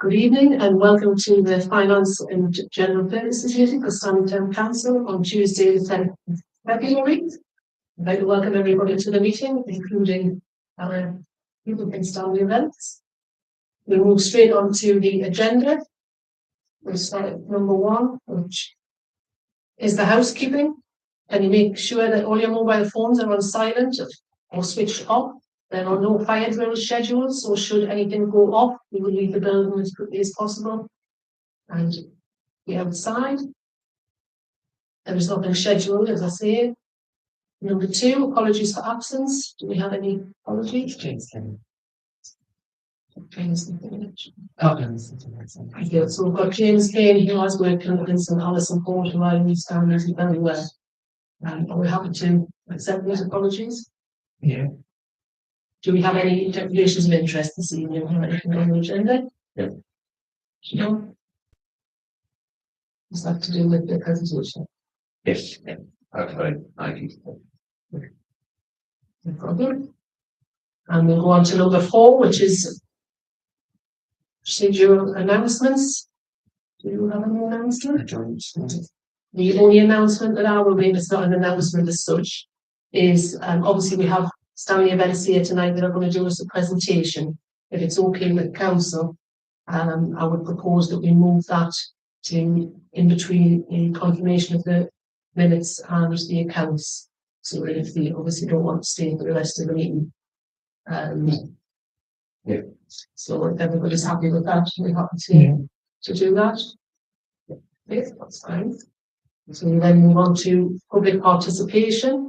Good evening and welcome to the Finance and General Purposes meeting for Stanley Town Council on Tuesday the 10th of February. I'd like to welcome everybody to the meeting, including our people in Stanley events. We'll move straight on to the agenda. We'll start at number 1, which is the housekeeping. Can you make sure that all your mobile phones are on silent or switched off? There are no fire drills scheduled, so should anything go off, we will leave the building as quickly as possible and be outside. There is nothing scheduled, as I say. Number 2, apologies for absence. Do we have any apologies? So we've got James Kane, who has worked on this, and Alison Ford, who I understand is very well. Are we happy to accept those apologies? Yeah. Do we have any declarations of interest this evening? Anything on the agenda? Yeah. No. Is that to do with the presentation? Yes. Okay. No problem. And we'll go on to number 4, which is procedural announcements. Do you have any announcement? I don't. The only announcement that I will make, it's not an announcement as such, is obviously we have Stanley events here tonight that are going to do us a presentation. If it's okay with council, I would propose that we move that to in between the confirmation of the minutes and the accounts. So that if they obviously don't want to stay for the rest of the meeting. Yeah. So if everybody's happy with that, we're happy to do that. Yes, that's fine. So we then move on to public participation.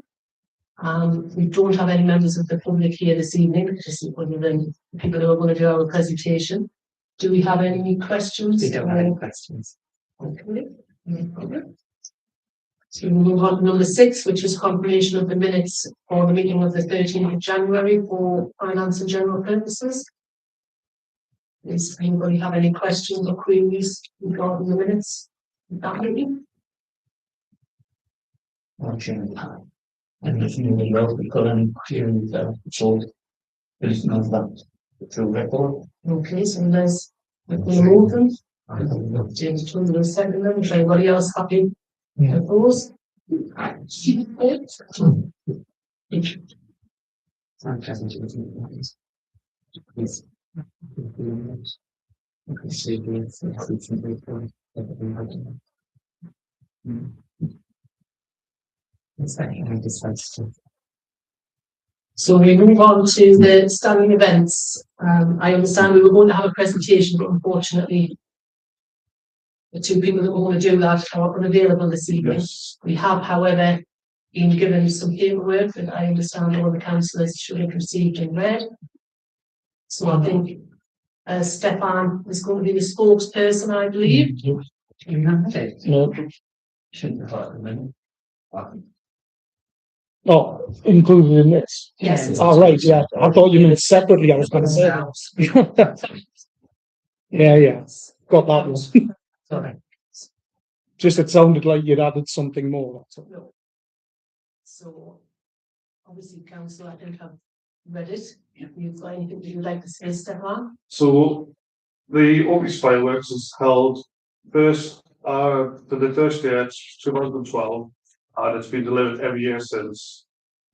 We don't have any members of the public here this evening, just other than the people who are going to do our presentation. Do we have any questions? We don't have any questions. Okay, no problem. So we move on to number 6, which is confirmation of the minutes for the meeting of the 13th of January for finance and general purposes. Does anybody have any questions or queries regarding the minutes of that meeting? And if you know, we've got any queries, so there's none of that to record. Okay, so let's remove them. James Tundler will second them. Is anybody else happy? Opposed? So we move on to the standing events. I understand we were going to have a presentation, but unfortunately, the 2 people that were going to do that are unavailable this evening. Yes. We have, however, been given some paperwork that I understand all the councillors should have received and read. So I think Stefan is going to be the spokesperson, I believe. No. Shouldn't have a minute. Oh, included in this? Yes. All right, yeah. I thought you meant separately, I was going to say. Yeah. Got that one. Sorry. Just it sounded like you'd added something more. No. So, obviously, council, I think I've read it. If you've got anything that you'd like to say, Stefan? So, the August fireworks is held first for the first year, it's 2012, and it's been delivered every year since.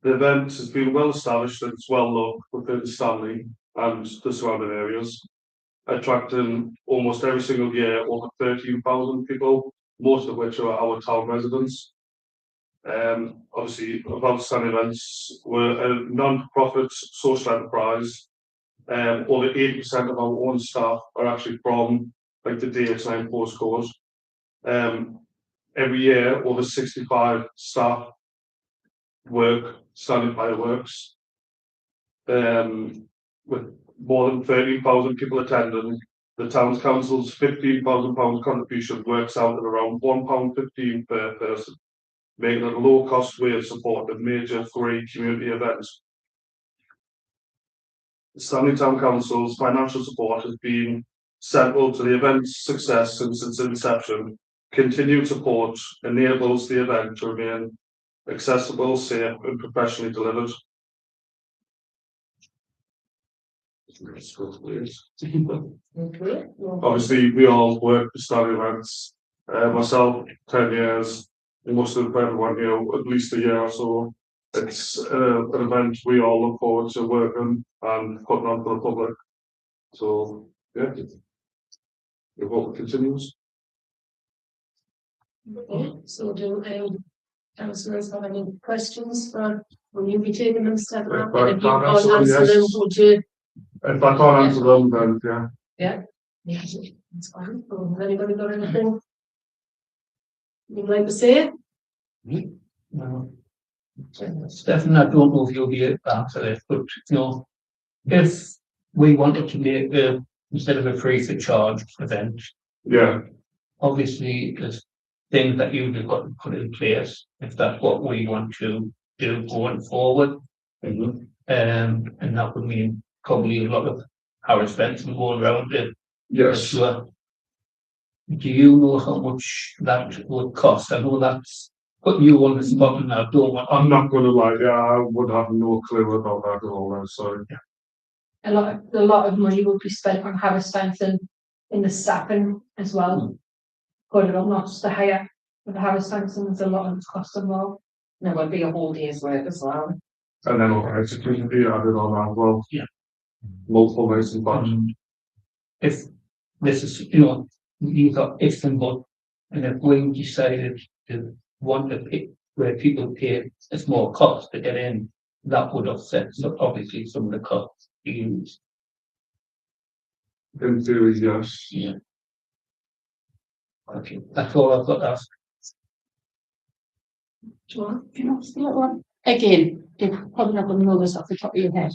The event has been well established and it's well loved within Stanley and the surrounding areas, attracting almost every single year over 13,000 people, most of which are our town residents. Obviously, about Stanley events, we're a non-profit social enterprise. Over 80% of our own staff are actually from like the DH9 postcode. Every year, over 65 staff work Stanley Fireworks. With more than 13,000 people attending, the town council's £15,000 contribution works out at around £1.15 per person, making it a low-cost way of supporting a major 3 community events. The Stanley Town Council's financial support has been central to the event's success since its inception. Continued support enables the event to remain accessible, safe, and professionally delivered. Okay. Obviously, we all work for Stanley events. Myself, 10 years. Most of everyone here, at least a year or so. It's an event we all look forward to working and putting on for the public. So, yeah. We hope it continues. Okay, so do councillors have any questions for, will you be taking them step If by I step? If you can't can't answer them, answer them, yes. would you? If I can't answer them, then yeah. Yeah. That's fine. So has anybody got anything you'd like to say? Well, Stefan, I don't know if you'll be able to answer this, but if we wanted to make instead of a free for charge event, Yeah. obviously there's things that you've got to put in place if that's what we want to do going forward. And that would mean probably a lot of harassment going around it. Yes. Do you know how much that would cost? I know that's putting you on the spot and I don't want. I'm not going to lie. Yeah, I would have no clue about that at all. I'm sorry. A lot of money will be spent on harassment and in the staffing as well. But not just the hire, but the harassment and there's a lot of cost involved. There would be a whole day's work as well. And then execution fee added on that as well. Yeah. Multiple nights in back. If this is, you've got ifs and buts, and if we decided to want to pick where people pay a small cost to get in, that would offset obviously some of the costs to use. In theory, yes. Yeah. Okay, that's all I've got to ask. Again, you're probably not going to know this off the top of your head.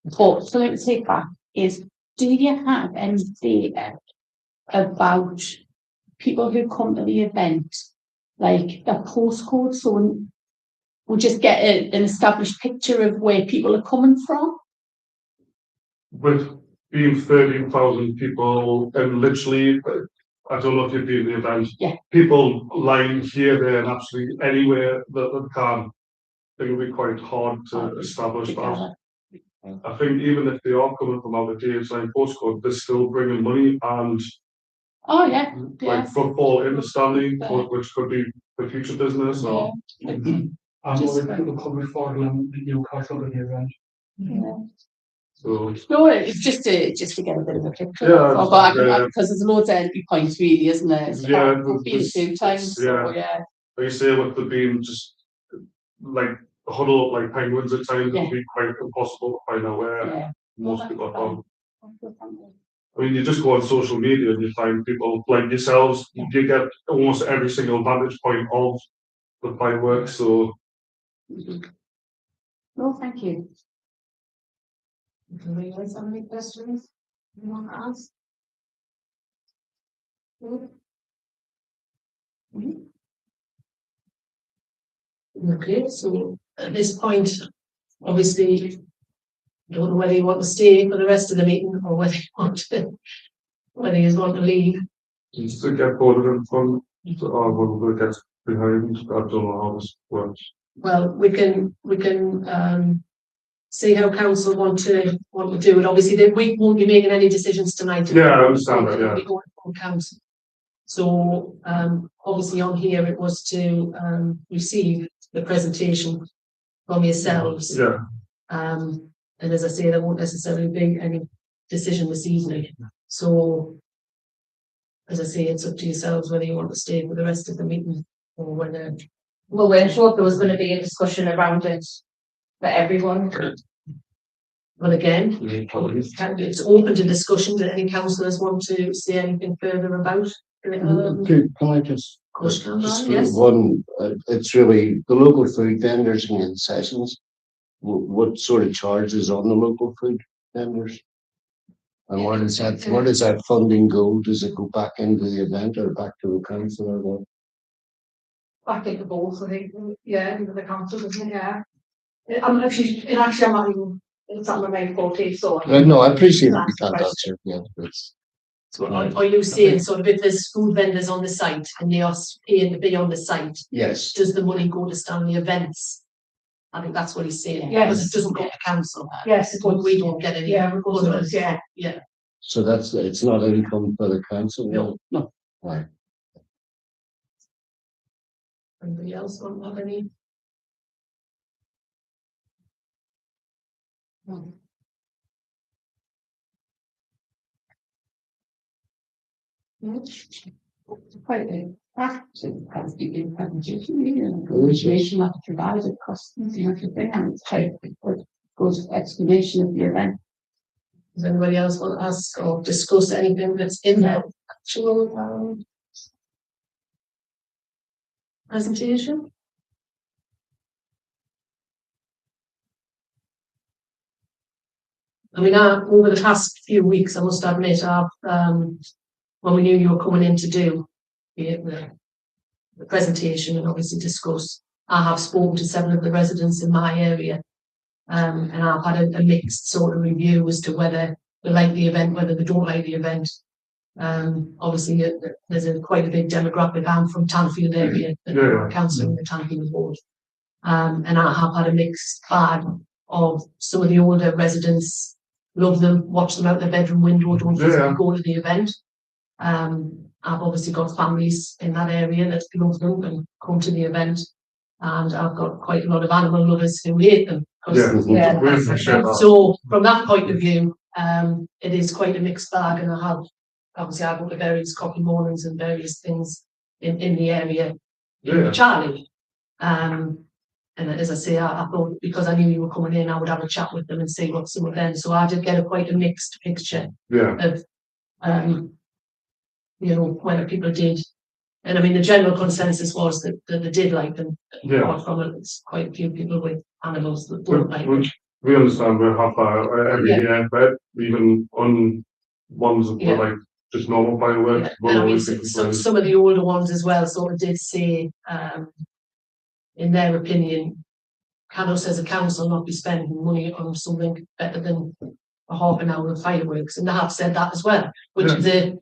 But so let's take back is, do you have any data about people who come to the event, like a postcode? So we'll just get an established picture of where people are coming from. With being 13,000 people and literally, I don't know if you've been to the event. Yeah. People lying here, there, and absolutely anywhere that they can. It will be quite hard to establish that. I think even if they are coming from out of DHI postcode, they're still bringing money and Oh yeah. like football in the Stanley, which could be the future business or. And Just- people coming for them, Newcastle in the event. Yeah. So No, it's just to get a bit of a picture. Yeah, Because there's loads of entry points, really, isn't there? It's Yeah, I've been there's- 2 times. So, yeah. like you say, with the being just like huddle up like penguins at times, Yeah. it'd be quite impossible to find out where Yeah. most people are from. I mean, you just go on social media and you find people like yourselves, you get almost every single vantage point of the fireworks. So No, thank you. Do you guys have any questions you want to ask? Okay, so at this point, obviously, I don't know whether you want to stay for the rest of the meeting or whether you want to leave. just to get voted in front, or will it get behind? I don't know how this works. Well, we can see how council want to do it. Obviously, we won't be making any decisions tonight. Yeah, I understand that, yeah. It'll be going from council. So obviously on here it was to receive the presentation from yourselves. Yeah, And as I say, there won't necessarily be any decision this evening. So as I say, it's up to yourselves whether you want to stay for the rest of the meeting or whether. Well, we're sure there was going to be a discussion around it for everyone. Well, again, it's open to discussion. Do any councillors want to say anything further about? Can I just, Of course, just yes. one, it's really the local food vendors and concessions. What sort of charges on the local food vendors? And where does that funding go? Does it go back into the event or back to the council or what? Back into both, I think, yeah, into the council, doesn't it? Yeah. I'm actually, it's not my main forte, so. No, I appreciate it. You That's the can't question. answer, yeah, it's. So are you saying sort of if there's food vendors on the site and they are paying to be on the site, Yes, does the money go to Stanley events? I think that's what he's saying, Yes. because it doesn't go to council, Yes, it but was. we don't get any. Yeah, it goes to us, yeah. Yeah, So it's not income for the council? No. Right. anybody else want to have any? No. Quite a practice, has been presentation, negotiation of provided customs, everything, and it's quite a good explanation of the event. Does anybody else want to ask or discuss anything that's in the actual presentation? I mean, over the past few weeks, I must admit, when we knew you were coming in to do the presentation and obviously discuss, I have spoken to 7 of the residents in my area, and I've had a mixed sort of review as to whether they like the event, whether they don't like the event. Obviously, there's quite a big demographic. I'm from Tanfield area, the council in the Tanfield ward, and I have had a mixed bag of some of the older residents. Love them, watch them out their bedroom window, don't physically go to the event. I've obviously got families in that area that love them and come to the event, and I've got quite a lot of animal lovers who hate them. So from that point of view, it is quite a mixed bag, and I go to various coffee mornings and various things in the area, Charlie. And as I say, I thought because I knew you were coming in, I would have a chat with them and see what some of them. So I did get quite a mixed picture of, whether people did. And I mean, the general consensus was that they did like them. Apart from it, it's quite a few people with animals that don't like them. We understand we're half hour every year, but even on ones that were like just normal fireworks. And I mean, some of the older ones as well sort of did say, in their opinion, can us as a council not be spending money on something better than a half an hour of fireworks? And they have said that as well, which is a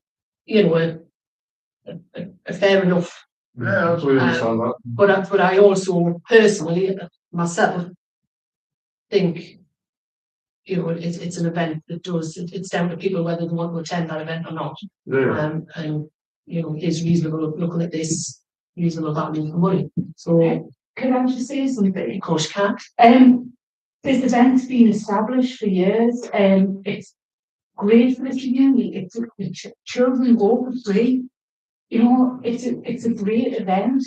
fair enough. Yeah, that's what I understand that. But I also personally myself think, it's an event that it's down to people whether they want to attend that event or not. And is reasonable looking at this reasonable value for money. So can I just say something? Of course you can. This event's been established for years, and it's great for the community. Children go for free. It's a great event,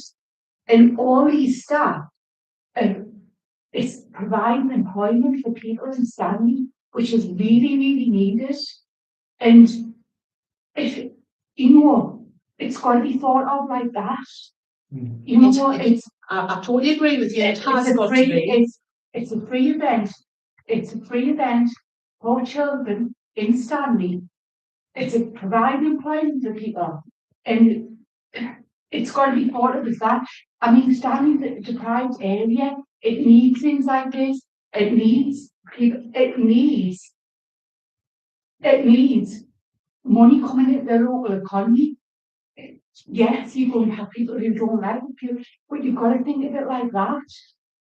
and all these staff, it's providing employment for people in Stanley, which is really, really needed. And if it's got to be thought of like that. I totally agree with you. It has got to be. It's a free event. It's a free event for children in Stanley. It's a providing employment for people, and it's got to be thought of as that. I mean, Stanley's a deprived area. It needs things like this. It needs people. It needs money coming into the local economy. Yes, you're going to have people who don't like it, but you've got to think of it like that.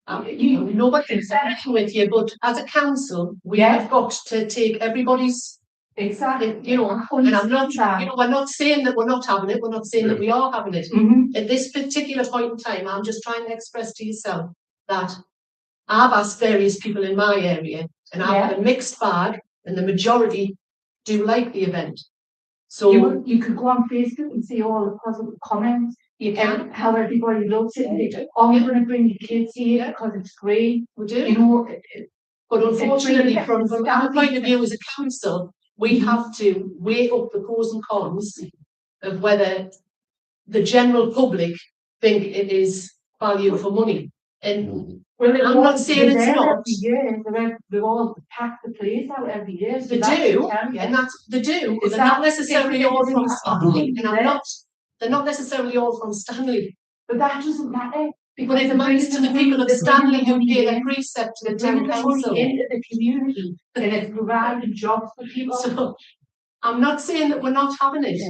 Nobody's arguing with you, but as a council, we have got to take everybody's. Exactly. And I'm not, we're not saying that we're not having it. We're not saying that we are having it. At this particular point in time, I'm just trying to express to yourself that I've asked various people in my area, and I've had a mixed bag, and the majority do like the event. So you could go on Facebook and see all the positive comments. You can how everybody loves it. And you're going to bring your kids here because it's great. We do. But unfortunately, from our point of view as a council, we have to weigh up the pros and cons of whether the general public think it is value for money. And I'm not saying it's not. Every year, they all pack the place out every year. They do, and they do, but they're not necessarily all from Stanley. And they're not necessarily all from Stanley. But that doesn't matter. Because it amounts to the people of Stanley who pay their precept to the town council. Into the community, and it's providing jobs for people. So I'm not saying that we're not having it,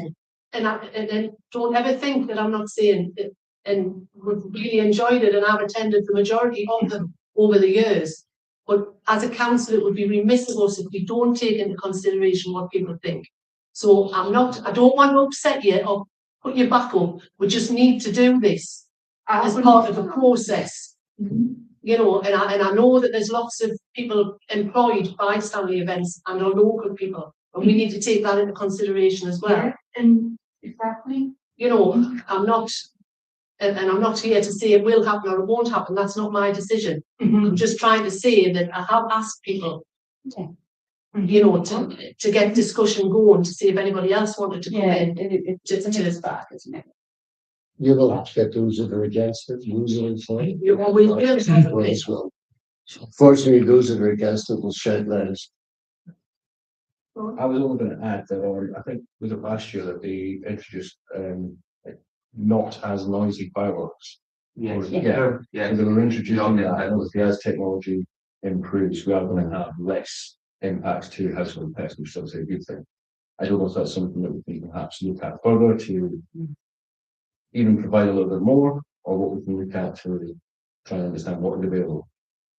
and don't ever think that I'm not saying it. And we've really enjoyed it, and I've attended the majority of them. over the years. But as a council, it would be remiss of us if we don't take into consideration what people think. So I don't want to upset you or put you back up. We just need to do this as part of the process. You know, and I know that there's lots of people employed by Stanley Events and our local people, and we need to take that into consideration as well. Yeah, and exactly. You know, I'm not here to say it will happen or it won't happen. That's not my decision. I'm just trying to say that I have asked people, you know, to get discussion going, to see if anybody else wanted to come in. It's back, isn't it? You will have to get those that are against it, usually for it. You always will. As well. Fortunately, those that are against it will shout loudest. I was only going to add that I think was it last year that they introduced like not as noisy fireworks. Yeah. And they were introducing that. I know that as technology improves, we are going to have less impacts to household pets, which is a good thing. I don't know if that's something that we can perhaps look at further to even provide a little bit more, or what we can look at to try and understand what is available.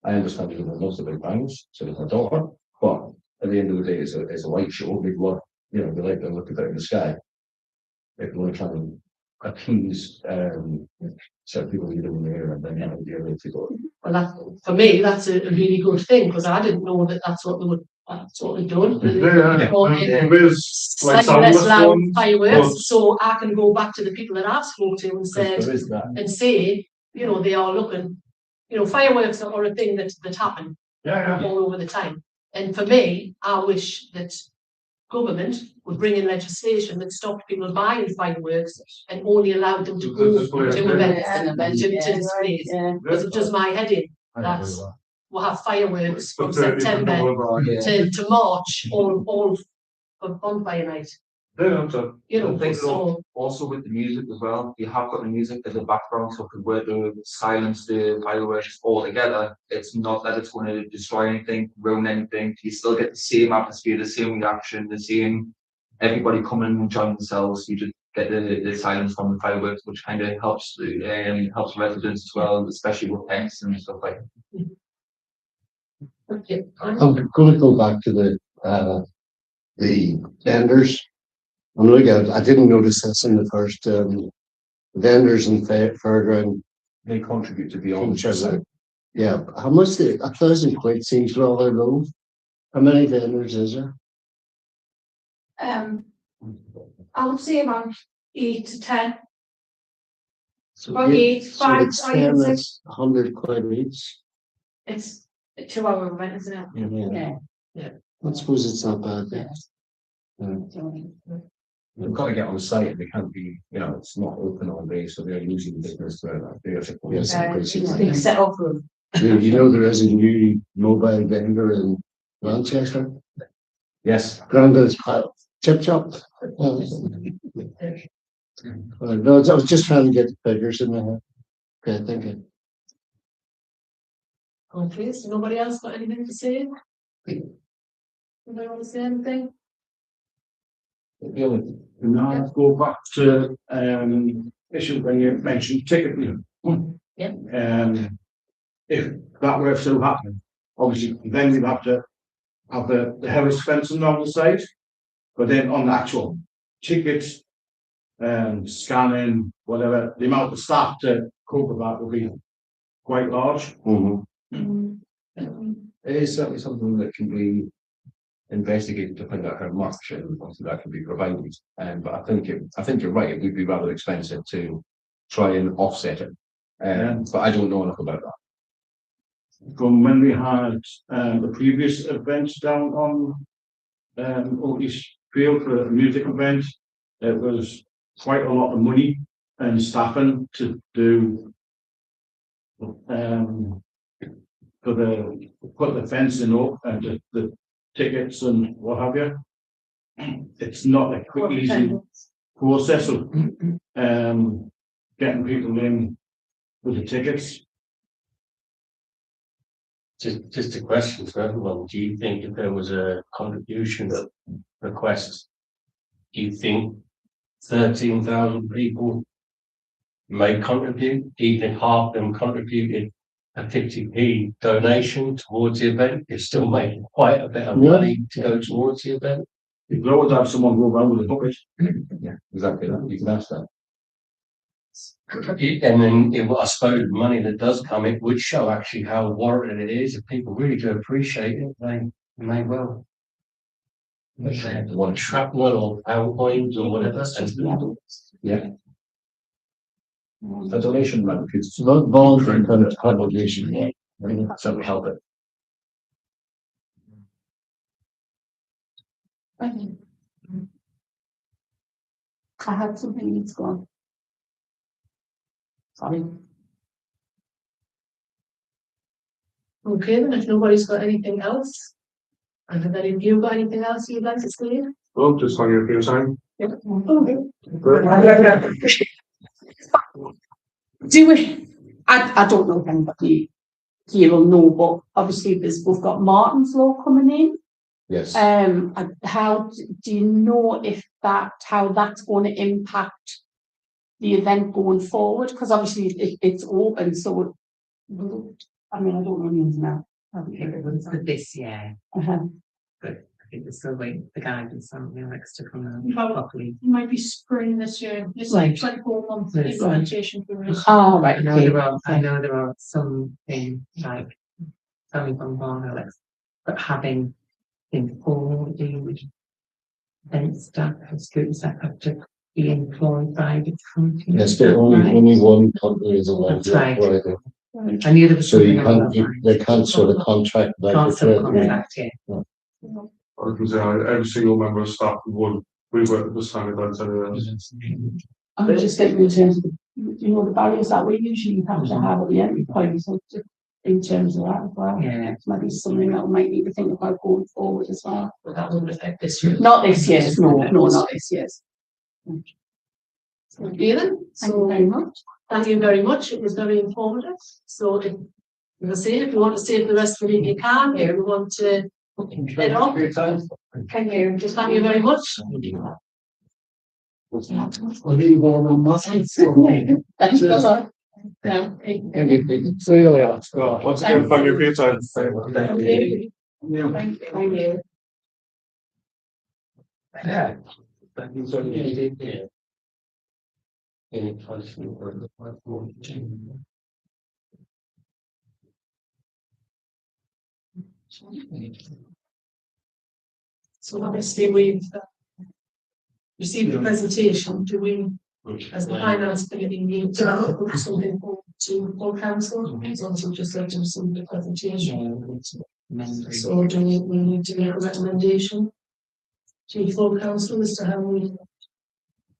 I understand you know most of the big bangs, so there's my daughter, but at the end of the day, it's a light show. We love, you know, we like to look at it in the sky. If we want to try and appease certain people who live in the area, and then have the ability to go. Well, for me, that's a really good thing, because I didn't know that that's what they would. That's what they've done. There is like Slightly less soundless loud ones, fireworks, so I can go back to the people that I've spoken to and said, There is that. and say, you know, they are looking, you know, fireworks are a thing that happen all over the time. And for me, I wish that government would bring in legislation that stopped people buying fireworks and only allowed them to go to events and to displays. Because it does my head in. That's we'll have fireworks from September to March, all for bonfire night. You know, I think so also with the music as well, you have got the music as a background, so if we were to silence the fireworks altogether, it's not that it's going to destroy anything, ruin anything. You still get the same atmosphere, the same reaction, the same everybody coming and enjoying themselves. You just get the silence from the fireworks, which kind of helps residents as well, especially with pets and stuff like that. okay. I'm going to go back to the vendors. I'm looking at. I didn't notice this in the first vendors and fairground. They contribute to beyond. Yeah, how much? 1,000 quid seems rather low. How many vendors is there? I would say about 8 to 10. So About 8, so 5, it's I 10, would say. that's 100 quid each. It's a 2-hour event, isn't it? Yeah. I suppose it's not bad. They've got to get on site. They can't be, you know, it's not open all day, so they're losing business throughout that. Yes, It's a big set up room. You know there is a new mobile vendor in Manchester. Yes. Grandad's chip chop. No, I was just trying to get the figures in my head. Okay, thank you. Okay, so nobody else got anything to say? Nobody want to say anything? Now go back to issue when you mentioned ticketing. If that were still happening, obviously then we'd have to have the Harris fencing on the site, but then on the actual tickets, scanning, whatever, the amount of staff to cope with that would be quite large. It is certainly something that can be investigated to find out how much and that can be provided. But I think you're right. It would be rather expensive to try and offset it. But I don't know enough about that. From when we had the previous events down on Oakley's Field for a music event, it was quite a lot of money and staffing to do for put the fencing up and the tickets and what have you. It's not a quick, easy process of getting people in with the tickets. Just a question for everyone. Do you think if there was a contribution request, do you think 13,000 people may contribute, even if half of them contributed a 50p donation towards the event, you're still making quite a bit of money to go towards the event. You could always have someone go around with a bucket. Yeah, exactly that. You can ask that. And then I suppose the money that does come, it would show actually how warranted it is. If people really do appreciate it, they may well. If they have to want shrapnel or PowerPoint or whatever. Yeah. A donation run, it's Not voluntary kind of contribution. something help it. I had something that's gone. Sorry. Okay, then if nobody's got anything else, and have any of you got anything else you'd like to say? Well, just on your time. Do we? I don't know if anybody here will know, but obviously we've got Martin's Law coming in. Yes. How do you know how that's going to impact the event going forward? Because obviously it's open, so I mean I don't know anything now. For this year, but I think we're still waiting for the guidance on the next to come out properly. Might be spring this year, it's Right. like 24 month Right. implementation period. Oh, right. I know there are some things like coming from Barnwell, but having things for the event staff, student staff have to be employed by the company. Yes, but only one company is allowed That's right. to employ them. I knew there was So you something along can't, that they can't sort of contract like. line. Can't the- subcontract, yeah. I can say every single member of staff would, we work at the same event anyway. I'm just thinking in terms of the barriers that we usually have to have at the entry point, so in terms of that as well. Yeah. Maybe something that we might need to think about going forward as well. But that wouldn't affect this year. Not this year's, no, not this year's. Okay then, Thank you so very much. thank you very much, it was very informative, so if you want to stay for the rest of the meeting, you can, here, we want to head off. Thank you, just thank you very much. Thanks a lot. No. See you later. Once again, thank you for your time. Thank you. Thank you. Yeah. Any question or the platform? So obviously we've received the presentation, do we, as the finance committee, need to put something forward to full council? So just let them see the presentation. So do we need to make a recommendation to full council as to how we,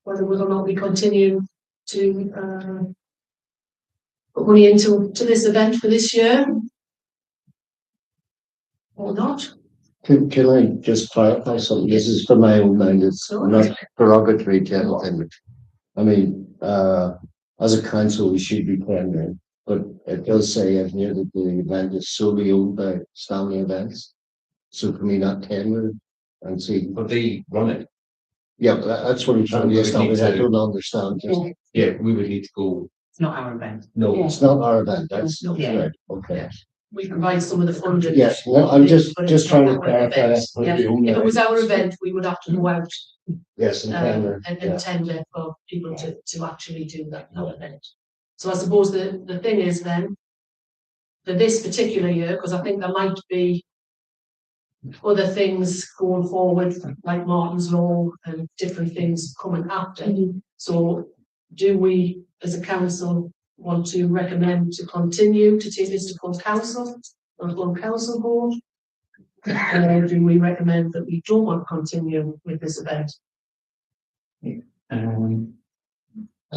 whether or not we continue to put money into this event for this year or not? Can I just clarify something? This is for my own mind, it's not derogatory to anything. I mean, as a council, we should be tendering, but it does say in here that the event is solely owned by Stanley Events. So can we not tender and see? But they run it. Yeah, but that's what I'm trying to establish. I don't understand. Yeah, we would need to go. It's not our event. No, It's not our event, that's Yeah. right, okay. We provide some of the funding. Yes, no, I'm just But it's trying not to our clarify event. that. for Yeah. the owner. If it was our event, we would have to go out Yes, and tender, and yeah. tender for people to actually do that event. So I suppose the thing is then, for this particular year, because I think there might be other things going forward, like Martin's Law and different things coming after. So do we, as a council, want to recommend to continue to take this to full council or full council board? Or do we recommend that we don't want to continue with this event? I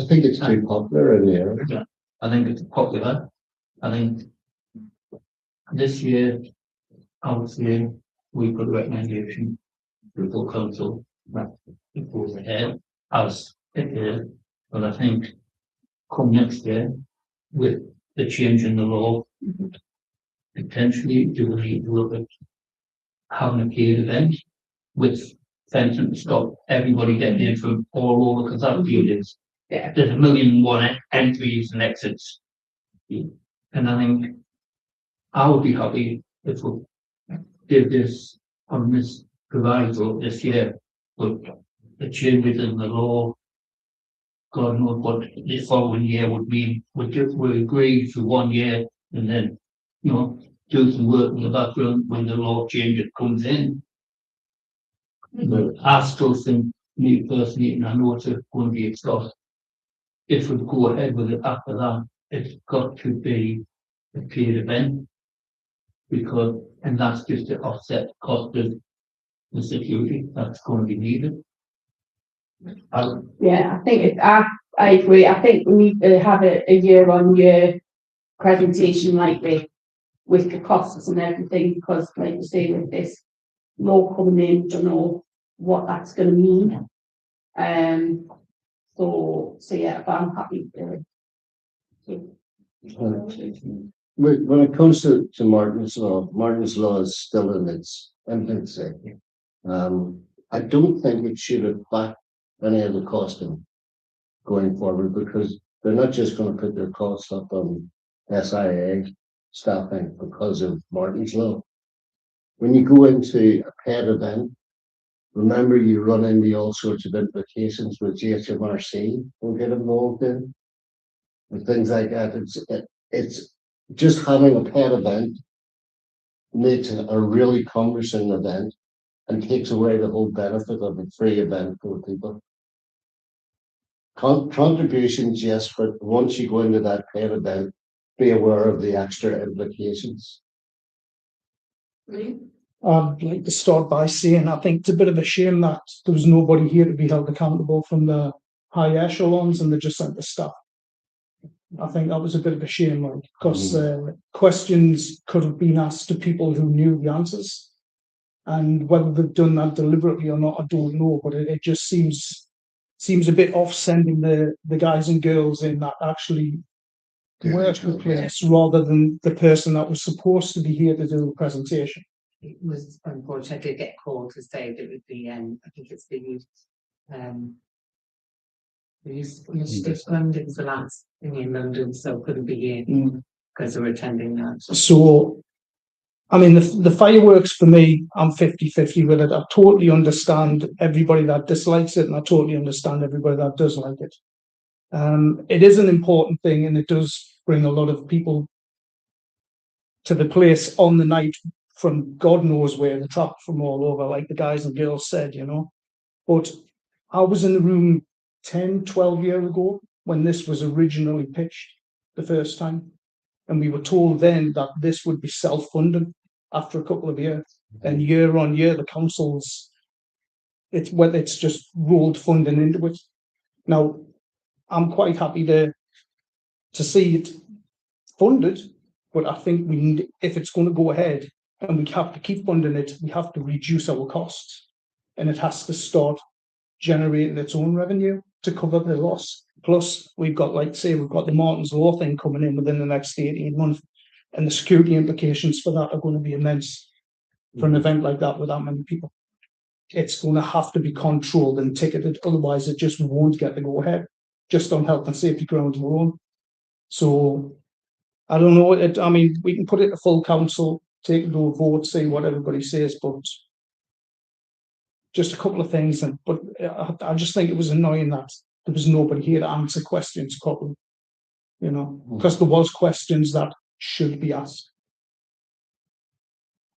think it's too popular in there. I think it's popular. I think this year, obviously, we put a recommendation to the full council that it goes ahead as it is. But I think come next year, with the change in the law, potentially do we need to look at having a paid event with fencing to stop everybody getting in from all over, because that field is, there's 1,000,001 entries and exits. And I think I would be happy if we did this on this proviso this year, but the changes in the law, God knows what the following year would mean. We agree for 1 year and then, do some work in the background when the law change it comes in. But I still think, me personally, and I know it's going to be a cost, if we go ahead with it after that, it's got to be a paid event. And that's just to offset the cost of the security that's going to be needed. Yeah, I think I agree. I think we need to have a year-on-year presentation like with the costs and everything, because like you say, with this law coming in, don't know what that's going to mean. So yeah, but I'm happy to. When it comes to Martin's Law is still in its infancy. I don't think it should have backed any of the costing going forward, because they're not just going to put their costs up on SIA staffing because of Martin's Law. When you go into a paid event, remember you run into all sorts of implications which HMRC will get involved in and things like that. It's just having a paid event makes it a really cumbersome event and takes away the whole benefit of a free event for people. Contributions, yes, but once you go into that paid event, be aware of the extra implications. I'd like to start by saying I think it's a bit of a shame that there was nobody here to be held accountable from the high echelons and they just sent the staff. I think that was a bit of a shame, because questions could have been asked to people who knew the answers, and whether they've done that deliberately or not, I don't know. But it just seems a bit off sending the guys and girls in that actually work the place rather than the person that was supposed to be here to do the presentation. It was unfortunate. I did get called to say that it would be, I think it's the youth initiative fund. It was the last thing in London, so couldn't be here because they were attending that. So, I mean, the fireworks for me, I'm 50-50 with it. I totally understand everybody that dislikes it, and I totally understand everybody that does like it. It is an important thing, and it does bring a lot of people to the place on the night from God knows where, the trap from all over, like the guys and girls said, But I was in the room 10, 12 years ago when this was originally pitched the first time. And we were told then that this would be self-funded after a couple of years. And year on year, the councils, it's just rolled funding into it. Now, I'm quite happy to see it funded, but I think we need, if it's going to go ahead and we have to keep funding it, we have to reduce our costs. And it has to start generating its own revenue to cover the loss. Plus, we've got the Martin's Law thing coming in within the next 18 months, and the security implications for that are going to be immense for an event like that with that many people. It's going to have to be controlled and ticketed, otherwise it just won't get the go-ahead, just on health and safety grounds alone. So, I don't know, I mean, we can put it to full council, take it to a vote, see what everybody says, but just a couple of things. But I just think it was annoying that there was nobody here to answer questions properly, because there was questions that should be asked.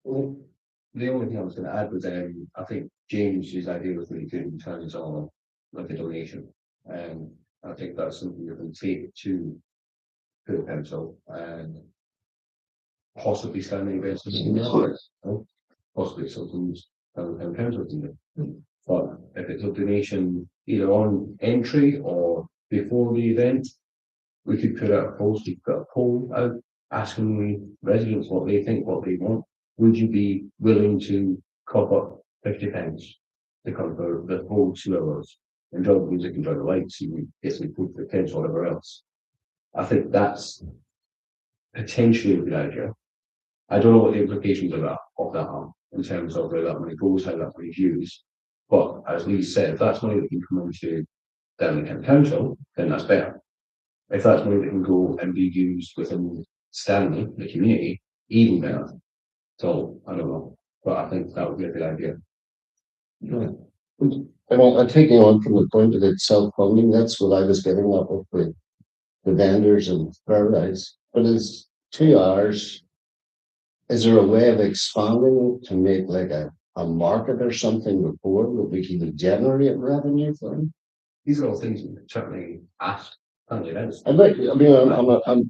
Well, the only thing I was going to add was, I think James's idea was really good in terms of like a donation. I think that's something you can take to the council and possibly Stanley possibly something the council can do. But if it's a donation either on entry or before the event, we could put out a poll out asking the residents what they think, what they want. Would you be willing to cough up 50 pence to come for the whole 2 hours and enjoy the music, enjoy the lights, you basically put the tents, whatever else? I think that's potentially a good idea. I don't know what the implications of that are in terms of where that money goes, how that money is used. But as Lee said, if that's money that can come into Stanley County Council, then that's better. If that's money that can go and be used within Stanley, the community, even better. So, I don't know, but I think that would be a good idea. I mean, I'm taking on from the point that it's self-funding, that's what I was getting at with the vendors and paradise, but it's 2 hours. Is there a way of expanding it to make like a market or something before that we can generate revenue from? These are all things we can certainly ask. I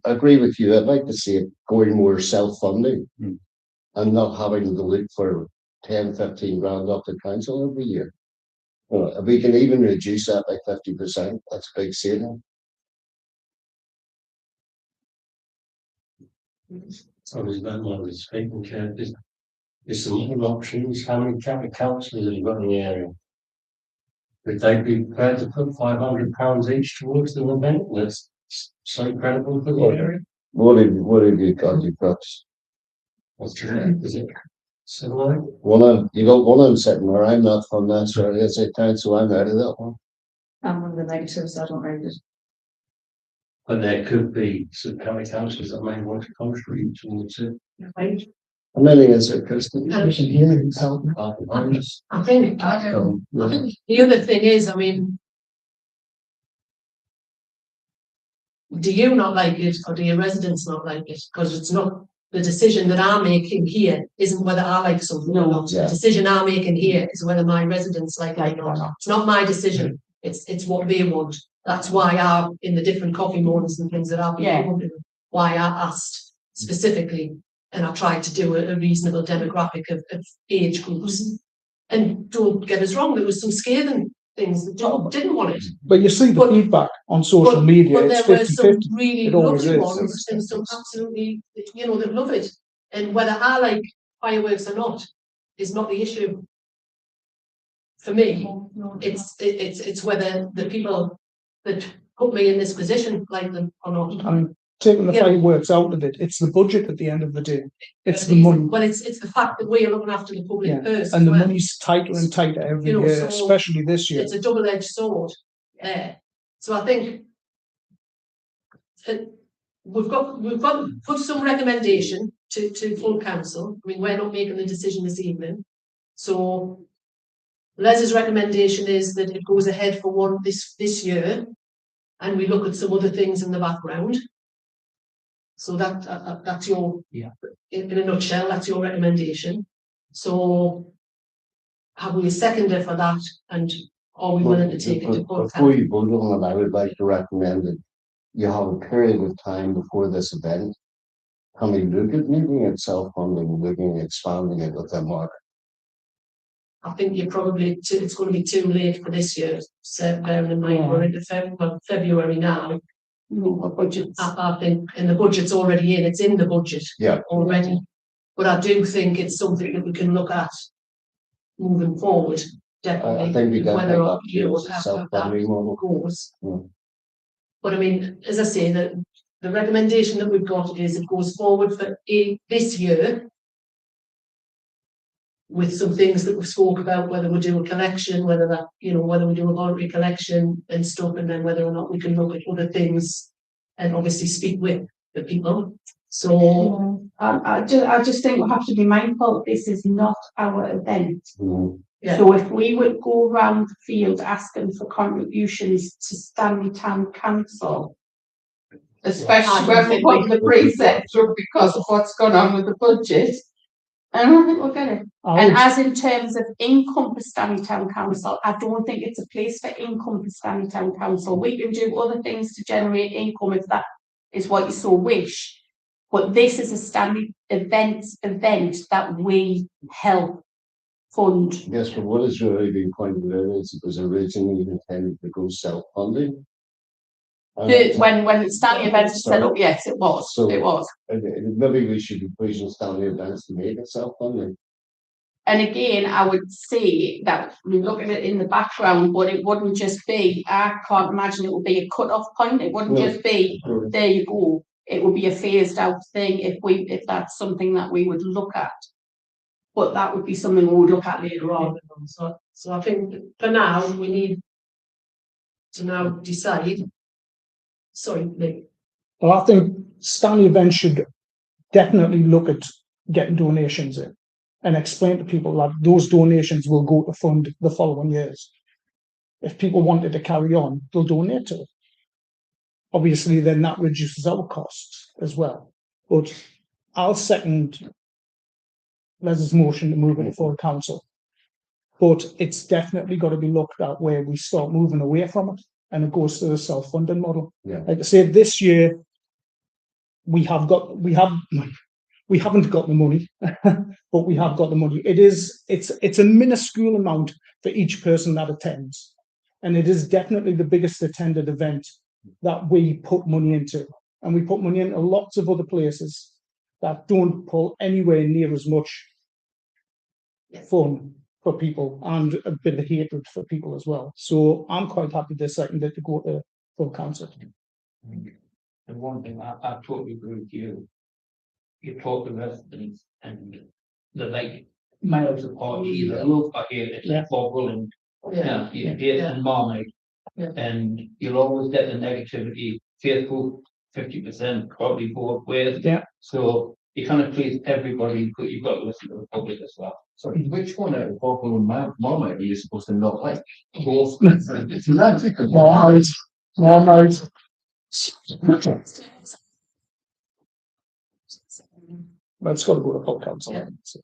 agree with you. I'd like to see it going more self-funding and not having to look for 10, 15 grand off the council every year. If we can even reduce that by 50%, that's a big saving. So is that one of the speaking chair? Is some other options? How many county councillors have you got in the area? Would they be prepared to put £500 each towards an event that's so credible for the area? What have you got? You've got What's your name? Is it similar? you got one of them sitting where I'm not from that sort of town, so I'm out of that one. I'm one of the negatives, I don't rate it. But there could be some county councillors that may want to contribute towards it. How many is there, Kristen? I think the other thing is, I mean, do you not like it or do your residents not like it? Because it's not the decision that I'm making here isn't whether I like something or not. The decision I'm making here is whether my residents like it or not. It's not my decision. It's what they want. That's why I'm in the different coffee mornings and things that I've been wondering why I asked specifically. And I tried to do a reasonable demographic of age groups. And don't get us wrong, there was some scathing things that didn't want it. But you see the feedback on social media, but it's there were some 50-50. really It always lovely is. ones and some absolutely, that love it. And whether I like fireworks or not is not the issue. For me, it's whether the people that put me in this position like them or not. I mean, taking the fireworks out of it, it's the budget at the end of the day. It's the money. Well, it's the fact that we are looking after the public purse. And the money's tighter and tighter every year, so especially this year. It's a double-edged sword there. So I think we've got put some recommendation to full council. I mean, we're not making the decision this evening. So Les's recommendation is that it goes ahead for one this year, and we look at some other things in the background. So that's your in a nutshell. That's your recommendation. So have we a seconder for that, and are we willing to take it to court? Before you vote on it, I would like to recommend that you have a period of time before this event. Can we look at making it self-funding, looking at expanding it with that market? I think you're probably it's going to be too late for this year. So bearing in mind we're into February now. I think, and the budget's already in. It's in the budget already. But I do think it's something that we can look at moving forward. Definitely, I think we got whether or self-funding model goes. But I mean, as I say, the recommendation that we've got is it goes forward for this year, with some things that we spoke about, whether we do a collection, whether we do a voluntary collection and stuff, and then whether or not we can look at other things and obviously speak with the people. So I just think we have to be mindful this is not our event. Yeah. So if we would go around the field asking for contributions to Stanley Town Council, especially when we're putting the precepts through because of what's gone on with the budget, I don't think we'll get it. And as in terms of income for Stanley Town Council, I don't think it's a place for income for Stanley Town Council. We can do other things to generate income if that is what you so wish. But this is a Stanley event that we help fund. Yes, but what is really being pointed out is it was originally intended to go self-funding. When the Stanley events set up, yes, it was. It was. Maybe we should be pushing Stanley events to make it self-funding. And again, I would say that we look at it in the background, but it wouldn't just be, I can't imagine it would be a cut-off point. It wouldn't just be, there you go. It would be a phased out thing if that's something that we would look at. But that would be something we would look at later on. So I think for now we need to now decide. Sorry, Nick. Well, I think Stanley events should definitely look at getting donations in and explain to people that those donations will go to fund the following years. If people wanted to carry on, they'll donate to it. Obviously, then that reduces our costs as well. But I'll second Les's motion to move it before council. But it's definitely got to be looked at where we start moving away from it and it goes to the self-funding model. Yeah. Like I said, this year we haven't got the money, but we have got the money. It's a minuscule amount for each person that attends. And it is definitely the biggest attended event that we put money into. And we put money into lots of other places that don't pull anywhere near as much fun for people and a bit of hatred for people as well. So I'm quite happy this second to go to full council. The one thing I totally agree with you. You talk to residents and they're like miles apart. Either look or here, it's like Boggle and and Marmite. Yeah. And you'll always get the negativity. Facebook 50% probably both ways. Yeah. So you kind of please everybody, but you've got to listen to the public as well. So which one out of Boggle and Marmite are you supposed to not like? Both. Marmite. But it's got to go to full council. Yeah. So.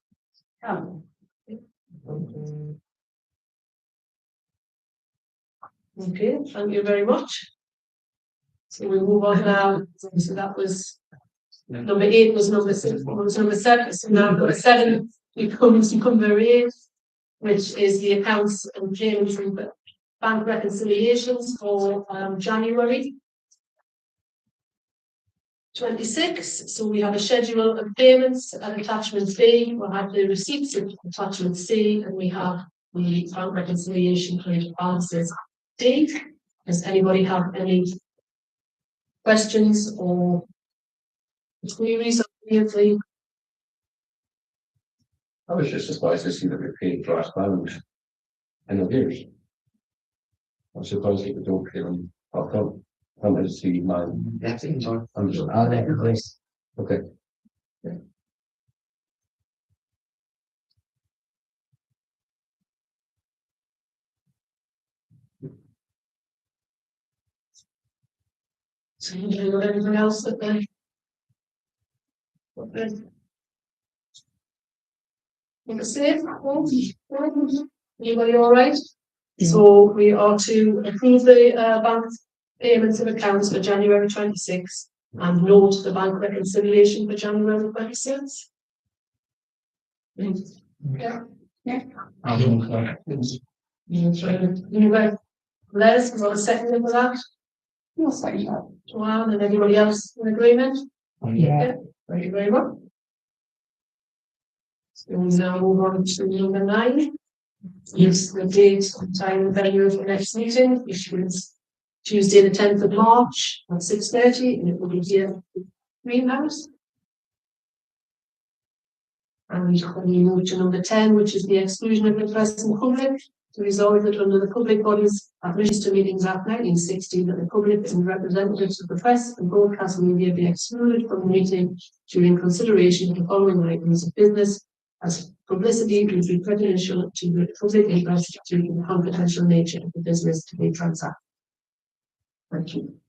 Okay, thank you very much. So we move on now. So that was number 8 was number 6, was number 7. So now number 7 becomes number 8, which is the accounts and payments and bank reconciliations for January 26. So we have a schedule of payments at attachment B. We'll have the receipts at attachment C, and we have the bank reconciliation for the balances D. Does anybody have any questions or queries on any of the? I was just surprised to see that we paid last round. And it is. I'm surprised that we don't pay them upfront. I'm going to see mine. That's it. I'm just okay. Yeah. So you got anything else that they? Okay. Number 6. Anybody all right? So we are to approve the bank payments of accounts for January 26 and note the bank reconciliation for January 26. Yeah. Anyway, Les, was on a second for that? I'll second that. Joanne and anybody else in agreement? Yeah. Thank you very much. So we now move on to number 9. Yes, the date, time, and venue for next meeting, which is Tuesday, the 10th of March at 6:30, and it will be here at the Greenhouse. And we move to number 10, which is the exclusion of the press and public. To resolve that under the Public Bodies Register Meetings Act 1960, that the public and representatives of the press and broadcast media be excluded from the meeting during consideration of the following items of business, as publicity will be prejudicial to the public interest due to the confidential nature of the business to be transacted. Thank you.